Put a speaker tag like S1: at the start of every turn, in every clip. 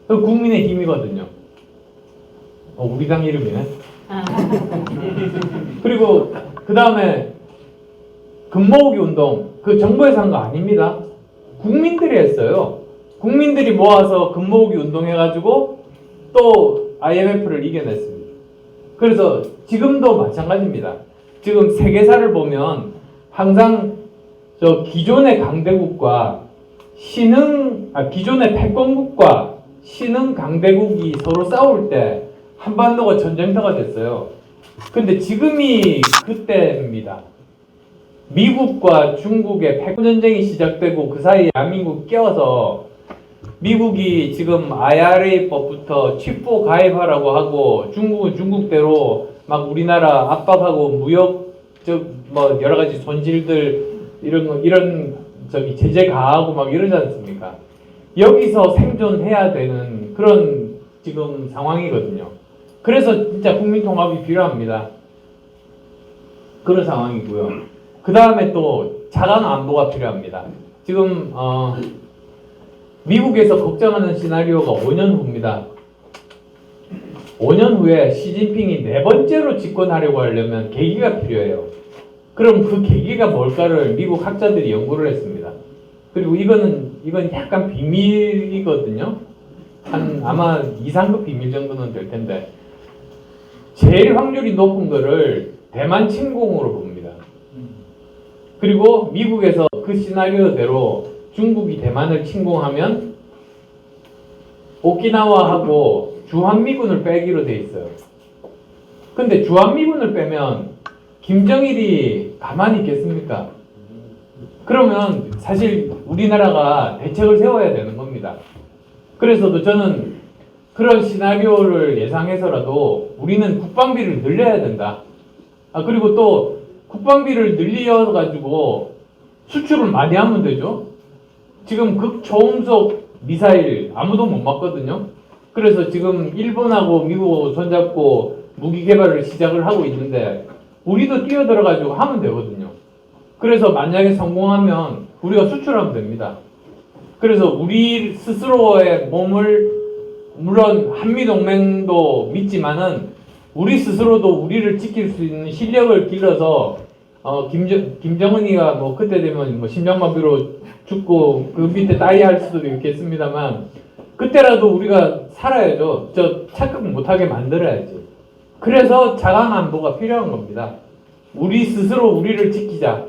S1: 그 국민의 힘이거든요. 우리 당 이름이네. 그리고 그 다음에 금모으기 운동, 그 정부에서 한 거 아닙니다. 국민들이 했어요. 국민들이 모아서 금모으기 운동해가지고 또 IMF를 이겨냈습니다. 그래서 지금도 마찬가지입니다. 지금 세계사를 보면 항상 저 기존의 강대국과 기존의 패권국과 신흥 강대국이 서로 싸울 때 한반도가 전쟁터가 됐어요. 근데 지금이 그때입니다. 미국과 중국의 패권 전쟁이 시작되고 그 사이에 대한민국이 껴서 미국이 지금 IRA법부터 칩보 가입하라고 하고 중국은 중국대로 막 우리나라 압박하고 뭐 여러 가지 손실들 이런 제재 가하고 막 이러지 않습니까? 여기서 생존해야 되는 그런 지금 상황이거든요. 그래서 진짜 국민 통합이 필요합니다. 그런 상황이고요. 그 다음에 또 자강 안보가 필요합니다. 지금 미국에서 걱정하는 시나리오가 5년 후입니다. 5년 후에 시진핑이 4번째로 집권하려고 하려면 계기가 필요해요. 그럼 그 계기가 뭘까를 미국 학자들이 연구를 했습니다. 그리고 이건 약간 비밀이거든요. 아마 2, 3급 비밀 정도는 될 텐데 제일 확률이 높은 거를 대만 침공으로 봅니다. 그리고 미국에서 그 시나리오대로 중국이 대만을 침공하면 오키나와하고 주한미군을 빼기로 돼 있어요. 근데 주한미군을 빼면 김정일이 가만히 있겠습니까? 그러면 사실 우리나라가 대책을 세워야 되는 겁니다. 그래서도 저는 그런 시나리오를 예상해서라도 우리는 국방비를 늘려야 된다. 그리고 또 국방비를 늘려가지고 수출을 많이 하면 되죠. 지금 극초음속 미사일 아무도 못 맞거든요. 그래서 지금 일본하고 미국하고 손잡고 무기 개발을 시작을 하고 있는데 우리도 뛰어들어가지고 하면 되거든요. 그래서 만약에 성공하면 우리가 수출하면 됩니다. 그래서 우리 스스로의 몸을 물론 한미동맹도 믿지만은 우리 스스로도 우리를 지킬 수 있는 실력을 길러서 김정은이가 뭐 그때 되면 뭐 심장마비로 죽고 그 밑에 따위 할 수도 있겠습니다만 그때라도 우리가 살아야죠. 착각 못하게 만들어야지. 그래서 자강 안보가 필요한 겁니다. 우리 스스로 우리를 지키자.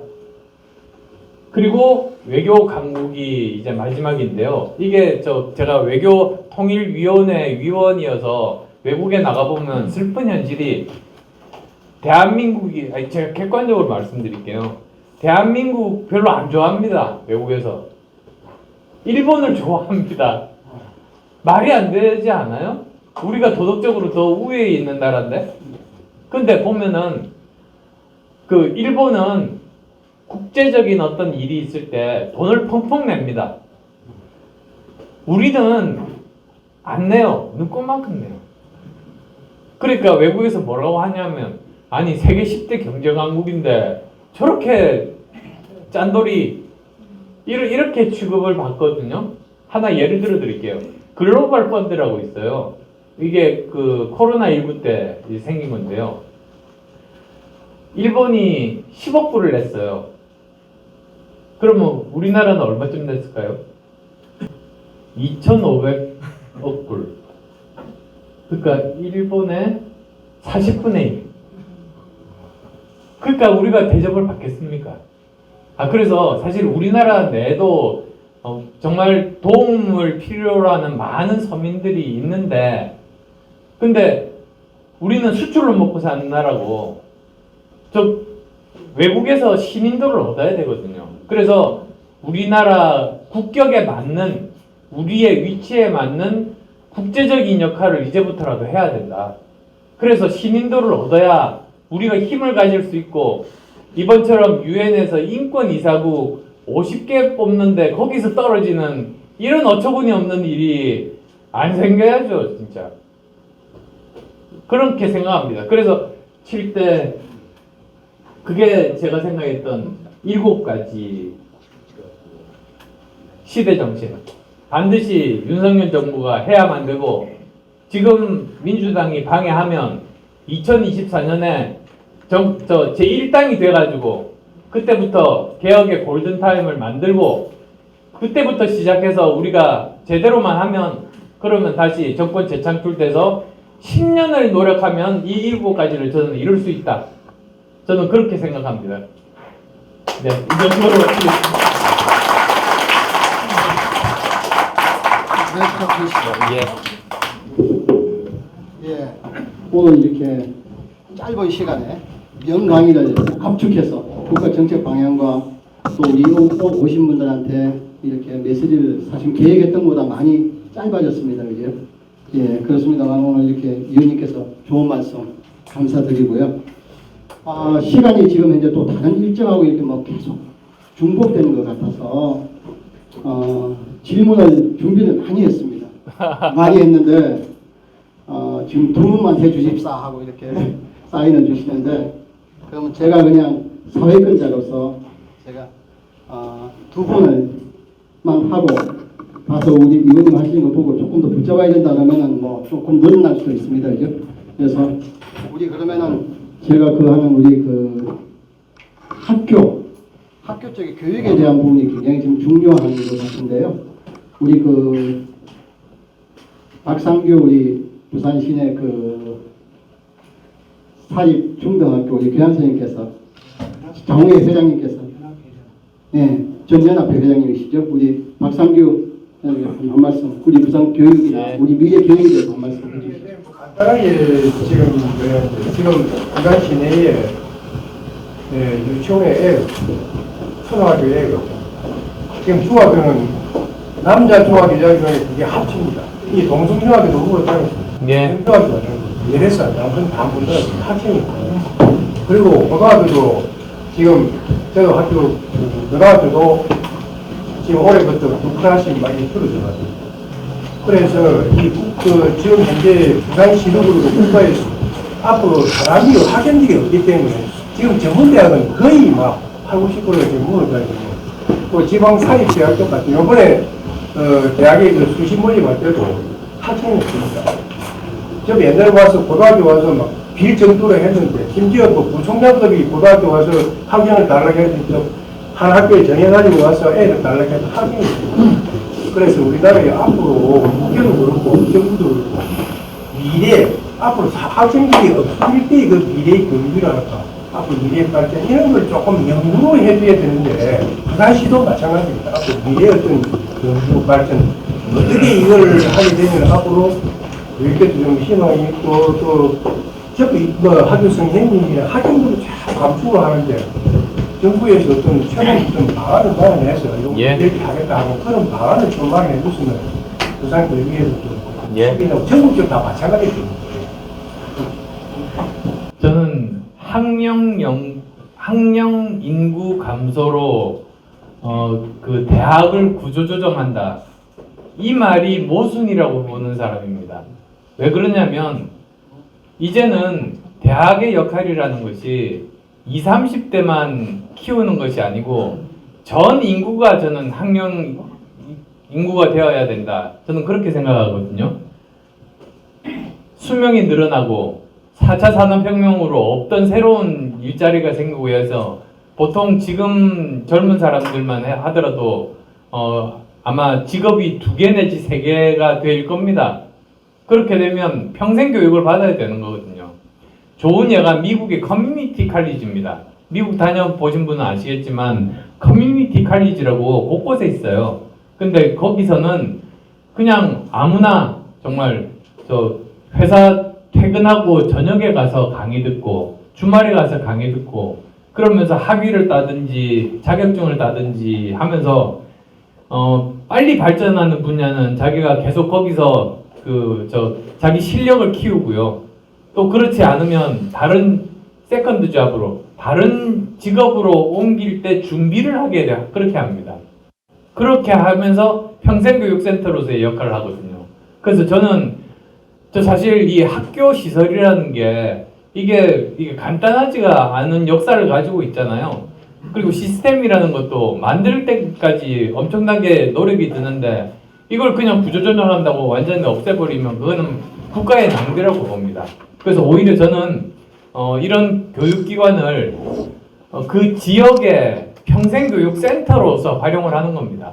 S1: 그리고 외교 강국이 이제 마지막인데요. 이게 제가 외교통일위원회 위원이어서 외국에 나가보면 슬픈 현실이 대한민국이, 제가 객관적으로 말씀드릴게요. 대한민국 별로 안 좋아합니다. 외국에서. 일본을 좋아합니다. 말이 안 되지 않아요? 우리가 도덕적으로 더 우위에 있는 나라인데? 근데 보면은 그 일본은 국제적인 어떤 일이 있을 때 돈을 펑펑 냅니다. 우리는 안 내요. 눈꽃만큼 내요. 그러니까 외국에서 뭐라고 하냐면 아니 세계 10대 경제 강국인데 저렇게 짠돌이 이렇게 취급을 받거든요. 하나 예를 들어 드릴게요. 글로벌 펀드라고 있어요. 이게 그 코로나19 때 생긴 건데요. 일본이 10억 불을 냈어요. 그러면 우리나라는 얼마쯤 냈을까요? 2,500억 불. 그러니까 일본의 40분의 1. 그러니까 우리가 대접을 받겠습니까? 그래서 사실 우리나라 내도 정말 도움을 필요로 하는 많은 서민들이 있는데 근데 우리는 수출로 먹고 사는 나라고 외국에서 신인도를 얻어야 되거든요. 그래서 우리나라 국격에 맞는 우리의 위치에 맞는 국제적인 역할을 이제부터라도 해야 된다. 그래서 신인도를 얻어야 우리가 힘을 가질 수 있고 이번처럼 유엔에서 인권이사국 50개 뽑는데 거기서 떨어지는 이런 어처구니 없는 일이 안 생겨야죠. 진짜. 그렇게 생각합니다. 그래서 칠 때 그게 제가 생각했던 7가지 시대 정신. 반드시 윤석열 정부가 해야만 되고, 지금 민주당이 방해하면 2024년에 제1당이 돼가지고 그때부터 개혁의 골든타임을 만들고, 그때부터 시작해서 우리가 제대로만 하면, 그러면 다시 정권 재창출돼서 10년을 노력하면 이 일부까지를 저는 이룰 수 있다. 저는 그렇게 생각합니다. 네, 이 정도로
S2: 예, 오늘 이렇게 짧은 시간에 명강의를 압축해서 국가 정책 방향과 또 우리 오신 분들한테 이렇게 메시지를 사실 계획했던 것보다 많이 짧아졌습니다. 그죠? 예, 그렇습니다만 오늘 이렇게 위원님께서 좋은 말씀 감사드리고요. 시간이 지금 현재 또 다른 일정하고 이렇게 뭐 계속 중복되는 것 같아서 질문을 준비를 많이 했습니다. 많이 했는데 지금 두 분만 해주십사 하고 이렇게 사인을 주시는데, 그러면 제가 그냥 사회권자로서 제가 두 분을만 하고 가서 우리 위원님 하시는 거 보고 조금 더 붙잡아야 된다 그러면은 뭐 조금 늘어날 수도 있습니다. 그죠? 그래서 우리 그러면은 제가 그 하는 우리 그 학교 쪽의 교육에 대한 부분이 굉장히 지금 중요한 것 같은데요. 우리 그 박상규 우리 부산 시내 그 사립 중등학교 우리 교장 선생님께서, 정회 회장님께서, 네, 전연합회 회장님이시죠. 우리 박상규 한 말씀, 우리 부산 교육이나 우리 미래 교육에 대해서 한 말씀 해주시죠.
S3: 간단하게 지금 부산 시내에 유치원에 초등학교에 지금 중학교는 남자 중학교 여자중학교 그게 합칩니다. 이 동성중학교 누구로 따고 있습니다.
S1: 예.
S3: 중학교가 이래서 남성 반분들 합치니까. 그리고 고등학교도 지금 저도 학교 고등학교도 지금 올해부터 두 클래스씩 많이 줄어들어가지고. 그래서 지금 현재 부산 시도구로 국가에서 앞으로 사람이 학생들이 없기 때문에 지금 전문대학은 거의 막 80~90%가 지금 무너져가지고, 또 지방 사립대학교 같은 요번에 대학에 그 수시 모집할 때도 학생이 없습니다. 저 옛날에 와서 고등학교 와서 막 빌 정도로 했는데, 심지어 뭐 부총장급이 고등학교 와서 학생을 달라고 해서 한 학교에 정해가지고 와서 애를 달라고 해서 학생이 없습니다. 그래서 우리나라에 앞으로 국회도 그렇고 정부도 그렇고 미래 앞으로 학생들이 없을 때 그 미래의 교육이랄까, 앞으로 미래의 발전 이런 걸 조금 연구를 해줘야 되는데, 부산시도 마찬가지입니다. 앞으로 미래의 어떤 연구 발전 어떻게 이걸 하게 되면 앞으로 이렇게도 좀 희망이 있고, 또 뭐 학교 선생님이나 학생들도 잘 감축을 하는데 정부에서 어떤 최근 좀 방안을 마련해서 이렇게 하겠다 하고 그런 방안을 좀 마련해 주시면 부산 교육에도 좀 전국적으로 다 마찬가지입니다.
S1: 저는 학령 인구 감소로 그 대학을 구조조정한다, 이 말이 모순이라고 보는 사람입니다. 왜 그러냐면 이제는 대학의 역할이라는 것이 20, 30대만 키우는 것이 아니고 전 인구가, 저는 학령 인구가 되어야 된다, 저는 그렇게 생각하거든요. 수명이 늘어나고 4차 산업혁명으로 없던 새로운 일자리가 생기고 해서 보통 지금 젊은 사람들만 하더라도 아마 직업이 2개 내지 3개가 될 겁니다. 그렇게 되면 평생 교육을 받아야 되는 거거든요. 좋은 예가 미국의 커뮤니티 칼리지입니다. 미국 다녀보신 분은 아시겠지만 커뮤니티 칼리지라고 곳곳에 있어요. 근데 거기서는 그냥 아무나 정말 회사 퇴근하고 저녁에 가서 강의 듣고 주말에 가서 강의 듣고 그러면서 학위를 따든지 자격증을 따든지 하면서 빨리 발전하는 분야는 자기가 계속 거기서 자기 실력을 키우고요. 또 그렇지 않으면 다른 세컨드 잡으로, 다른 직업으로 옮길 때 준비를 하게 돼, 그렇게 합니다. 그렇게 하면서 평생교육센터로서의 역할을 하거든요. 그래서 저는 사실 이 학교 시설이라는 게 이게 간단하지가 않은 역사를 가지고 있잖아요. 그리고 시스템이라는 것도 만들 때까지 엄청나게 노력이 드는데 이걸 그냥 구조조정한다고 완전히 없애버리면 그거는 국가의 낭비라고 봅니다. 그래서 오히려 저는 이런 교육기관을 그 지역의 평생교육센터로서 활용을 하는 겁니다.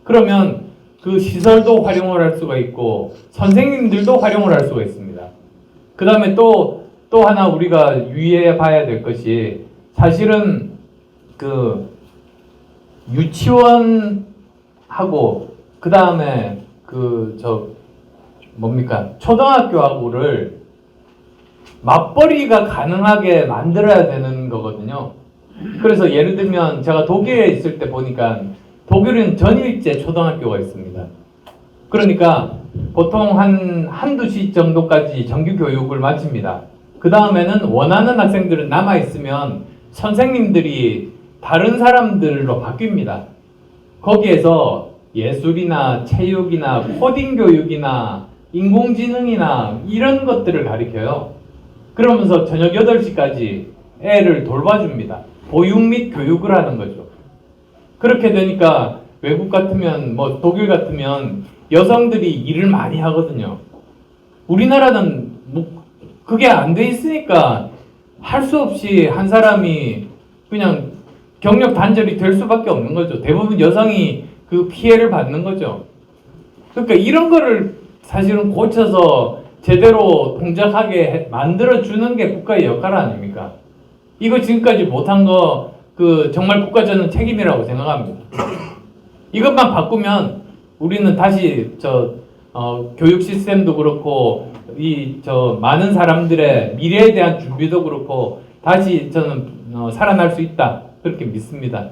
S1: 그러면 그 시설도 활용을 할 수가 있고 선생님들도 활용을 할 수가 있습니다. 그 다음에 또 하나 우리가 유의해 봐야 될 것이 사실은 그 유치원하고 그 다음에 초등학교하고를 맞벌이가 가능하게 만들어야 되는 거거든요. 그래서 예를 들면 제가 독일에 있을 때 보니까 독일은 전일제 초등학교가 있습니다. 그러니까 보통 한두 시 정도까지 정규 교육을 마칩니다. 그 다음에는 원하는 학생들은 남아있으면 선생님들이 다른 사람들로 바뀝니다. 거기에서 예술이나 체육이나 코딩 교육이나 인공지능이나 이런 것들을 가르쳐요. 그러면서 저녁 8시까지 애를 돌봐줍니다. 보육 및 교육을 하는 거죠. 그렇게 되니까 외국 같으면 독일 같으면 여성들이 일을 많이 하거든요. 우리나라는 그게 안 돼 있으니까 할 수 없이 한 사람이 그냥 경력 단절이 될 수밖에 없는 거죠. 대부분 여성이 그 피해를 받는 거죠. 그러니까 이런 거를 사실은 고쳐서 제대로 동작하게 만들어주는 게 국가의 역할 아닙니까? 이거 지금까지 못한 거 정말 국가 저는 책임이라고 생각합니다. 이것만 바꾸면 우리는 다시 교육 시스템도 그렇고 많은 사람들의 미래에 대한 준비도 그렇고 다시 저는 살아날 수 있다 그렇게 믿습니다.